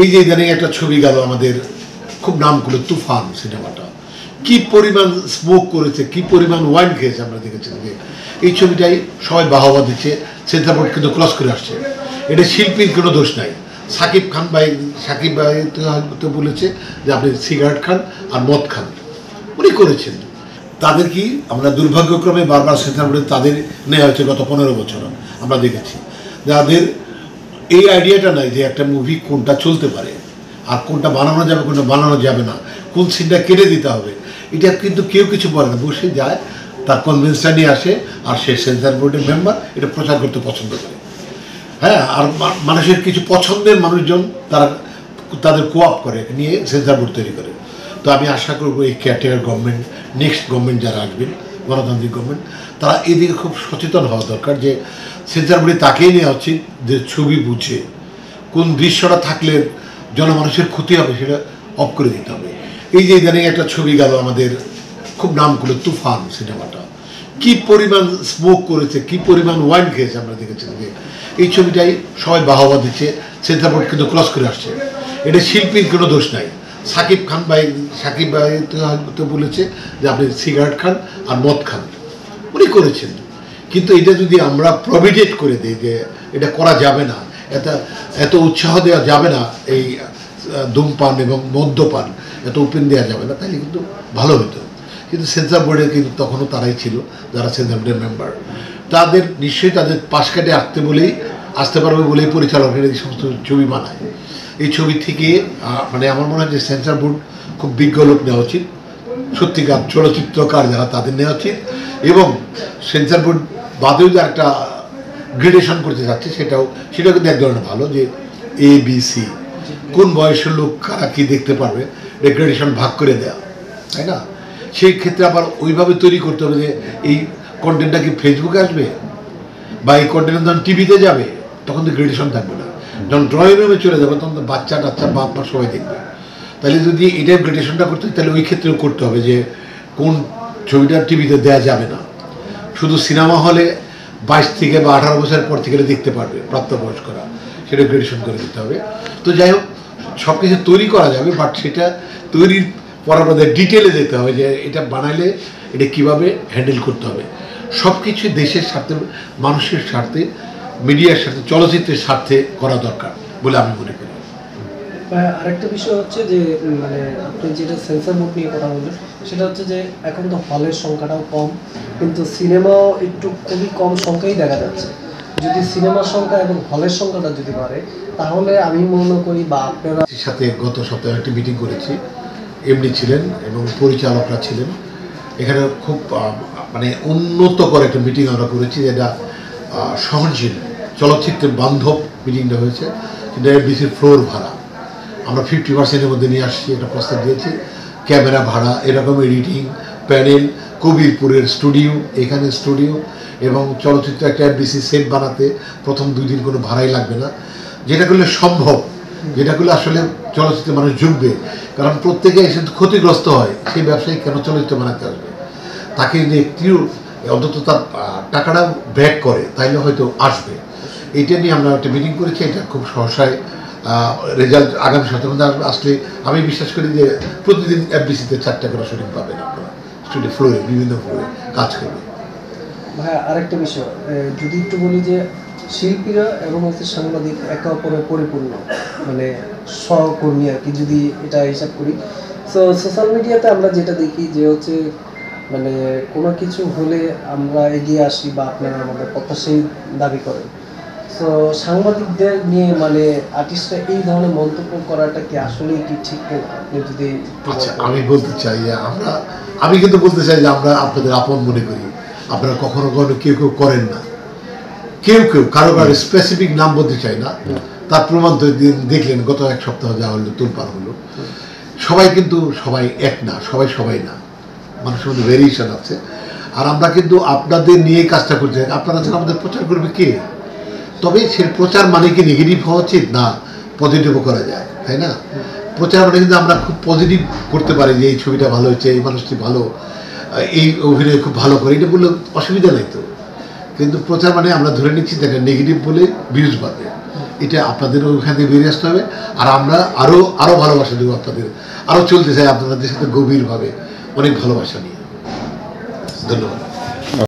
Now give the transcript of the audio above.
এই যে ইদানিং একটা ছবি গেল আমাদের, খুব নাম করলো তুফান সিনেমাটা, কি পরিমাণ স্মোক করেছে, কি পরিমাণ ওয়াইন খেয়েছে আমরা দেখেছি। এই ছবিটাই সবাই বাহবা দিচ্ছে, সেন্সার বোর্ড কিন্তু ক্রস করে আসছে। এটা শিল্পীর কোনো দোষ নাই। সাকিব ভাই তো বলেছে যে আপনি সিগারেট খান আর মদ খান, উনি করেছেন। তাদের কি আমরা দুর্ভাগ্যক্রমে বারবার সেন্সার বোর্ডে তাদের নেওয়া হয়েছে গত 15 বছর আমরা দেখেছি, যাদের এই আইডিয়াটা নাই যে একটা মুভি কোনটা চলতে পারে আর কোনটা বানানো যাবে কোনটা বানানো যাবে না, কোন সিনটা কেটে দিতে হবে, এটা কিন্তু কেউ কিছু বলে না। বসে যায়, তার কনভিন্সটা নিয়ে আসে, আর সে সেন্সার বোর্ডের মেম্বার, এটা প্রচার করতে পছন্দ করে। হ্যাঁ, আর মানুষের কিছু পছন্দের মানুষজন তারা তাদের কোঅপ করে নিয়ে সেন্সার বোর্ড তৈরি করে। তো আমি আশা করবো এই কেয়ারটেকার গভর্নমেন্ট, নেক্সট গভর্নমেন্ট যারা আসবেন, গণতান্ত্রিক গভর্নমেন্ট, তারা এদিকে খুব সচেতন হওয়া দরকার যে সেন্সার বোর্ডে তাকেই নেওয়া উচিত যে ছবি বুঝে কোন দৃশ্যটা থাকলে জনমানুষের ক্ষতি হবে সেটা অফ করে দিতে হবে। এই যে ইদানিং একটা ছবি গেল আমাদের, খুব নাম করলো তুফান সিনেমাটা, কি পরিমাণ স্মোক করেছে, কি পরিমাণ ওয়াইন খেয়েছে আমরা দেখেছি। এই ছবিটাই সবাই বাহবা দিচ্ছে, সেন্সার বোর্ড কিন্তু ক্রস করে আসছে। এটা শিল্পীর কোনো দোষ নাই। সাকিব ভাই তো বলেছে যে আপনি সিগারেট খান আর মদ খান, উনি করেছেন। কিন্তু এটা যদি আমরা প্রভিডেট করে দিই যে এটা করা যাবে না, এত উৎসাহ দেওয়া যাবে না, এই ধূমপান এবং মদ্যপান এত ওপেন দেওয়া যাবে না, তাহলে কিন্তু ভালো হতো। কিন্তু সেন্সার বোর্ডের কিন্তু তখনও তারাই ছিল যারা সেন্সার বোর্ডের মেম্বার। তাদের নিশ্চয়ই তাদের পাশ কাটে আসতে পারবে বলেই পরিচালকের এই সমস্ত ছবি বানায়। এই ছবি থেকে মানে আমার মনে হয় যে সেন্সার বোর্ড খুব বিজ্ঞ লোক নেওয়া উচিত, সত্যিকার চলচ্চিত্রকার যারা তাদের নেওয়া উচিত। এবং সেন্সার বোর্ড বাদেও যে একটা গ্রেডেশন করতে যাচ্ছে সেটাও কিন্তু এক ধরনের ভালো, যে ABC কোন বয়সের লোক কারা কী দেখতে পারবে, গ্রেডেশন ভাগ করে দেওয়া, তাই না? সেই ক্ষেত্রে আবার ওইভাবে তৈরি করতে হবে যে এই কন্টেন্টটা কি ফেসবুকে আসবে বা এই কন্টেন্ট যখন টিভিতে যাবে তখন তো গ্রেডেশন থাকবে না। যখন ড্রয়িং রুমে চলে যাবে তখন তো বাচ্চা টাচ্চা বাপ মা সবাই দেখবে। তাহলে যদি এটাই গ্রেডেশনটা করতে হয় তাহলে ওই ক্ষেত্রেও করতে হবে যে কোন ছবিটা টিভিতে দেওয়া যাবে না, শুধু সিনেমা হলে 22 থেকে বা 18 বছরের পর থেকে দেখতে পারবে প্রাপ্তবয়স্করা, সেটা গ্রেডেশন করে দিতে হবে। তো যাই হোক, সব কিছু তৈরি করা যাবে, বাট সেটা তৈরির পর আমাদের ডিটেলে যেতে হবে যে এটা বানাইলে এটা কীভাবে হ্যান্ডেল করতে হবে। সব কিছু দেশের স্বার্থে, মানুষের স্বার্থে, মিডিয়ার স্বার্থে, চলচ্চিত্রের স্বার্থে করা দরকার বলে আমি মনে করি। আরেকটা বিষয় হচ্ছে যে মানে আপনি যেটা সেন্সর বোর্ড নিয়ে কথা বললেন, সেটা হচ্ছে যে এখন তো হলের সংখ্যাটাও কম, কিন্তু সিনেমাও একটু খুবই কম সংখ্যাই দেখা যাচ্ছে। যদি সিনেমার সংখ্যা এবং হলের সংখ্যাটা যদি বাড়ে, তাহলে আমি মনে করি বা আপনারা সাথে গত সপ্তাহে একটি মিটিং করেছি, এমডি ছিলেন এবং পরিচালকরা ছিলেন। এখানে খুব মানে উন্নত করে একটা মিটিং আমরা করেছি, যেটা সহনশীল চলচ্চিত্রের বান্ধব মিটিংটা হয়েছে। কিন্তু FDCর ফ্লোর ভাড়া আমরা 50%-এর মধ্যে নিয়ে আসছি, একটা প্রস্তাব দিয়েছি। ক্যামেরা ভাড়া, এরকম এডিটিং প্যানেল, কবিরপুরের স্টুডিও, এখানে স্টুডিও, এবং চলচ্চিত্র একটা FDC সেট বানাতে প্রথম 2 দিন কোনো ভাড়াই লাগবে না। যেটা করলে সম্ভব, যেটা করলে আসলে চলচ্চিত্রে মানুষ ঝুঁকবে। কারণ প্রত্যেকে এসে ক্ষতিগ্রস্ত হয়, সেই ব্যবসায়ী কেন চলচ্চিত্র বানাতে আসবে? তাকে যদি একটু অন্তত তার টাকাটা ব্যাক করে তাইলে হয়তো আসবে। এইটা নিয়ে আমরা একটা মিটিং করেছি। এটা খুব সহসায় রেজাল্ট আগামী সপ্তাহের মধ্যে আসলে আমি বিশ্বাস করি যে প্রতিদিন FDCতে 4টা করে শুটিং পাবেন আপনারা, স্টুডিও ফ্লোরে, বিভিন্ন ফ্লোরে কাজ করবে। ভাই আরেকটা বিষয় যদি একটু বলি যে শিল্পীরা এবং হচ্ছে সাংবাদিক একে অপরের পরিপূর্ণ, মানে সহকর্মী আর কি, যদি এটা হিসাব করি। সো সোশ্যাল মিডিয়াতে আমরা যেটা দেখি যে হচ্ছে মানে কোনো কিছু হলে আমরা এগিয়ে আসি বা আপনারা আমাদের কথা সেই দাবি করেন। তো সাংবাদিকদের নিয়ে মানে আর্টিস্টরা এই ধরনের মন্তব্য করাটা কি আসলেই কি ঠিক না? আপনি যদি আচ্ছা, আমি বলতে চাই যে আমি কিন্তু বলতে চাই যে আমরা আপনাদের আপন মনে করি। আপনারা কখনো কেউ করেন না, কেউ কারো স্পেসিফিক নাম বলতে চাই না। তার প্রমাণ তো দেখলেন গত 1 সপ্তাহ যা হলো, তোলপাড় হলো। সবাই কিন্তু সবাই এক না, সবাই না, মানুষের মধ্যে ভেরিয়েশন আছে। আর আমরা কিন্তু আপনাদের নিয়ে কাজটা করতে চাই। আপনারা ছাড়া আমাদের প্রচার করবে কে? তবে সে প্রচার মানে কি নেগেটিভ হওয়া উচিত না, পজিটিভও করা যায়, তাই না? প্রচার মানে কিন্তু আমরা খুব পজিটিভ করতে পারি যে এই ছবিটা ভালো হয়েছে, এই মানুষটি ভালো, এই অভিনয় খুব ভালো করে, এটা বললে অসুবিধা নেই তো। কিন্তু প্রচার মানে আমরা ধরে নিচ্ছি দেখেন নেগেটিভ বলে ভিউজ বাড়বে, এটা আপনাদের ওখান থেকে বেরিয়ে আসতে হবে। আর আমরা আরো ভালোবাসা দেবো আপনাদের, আরো চলতে চাই আপনাদের সাথে গভীরভাবে, অনেক ভালোবাসা নিয়ে। ধন্যবাদ।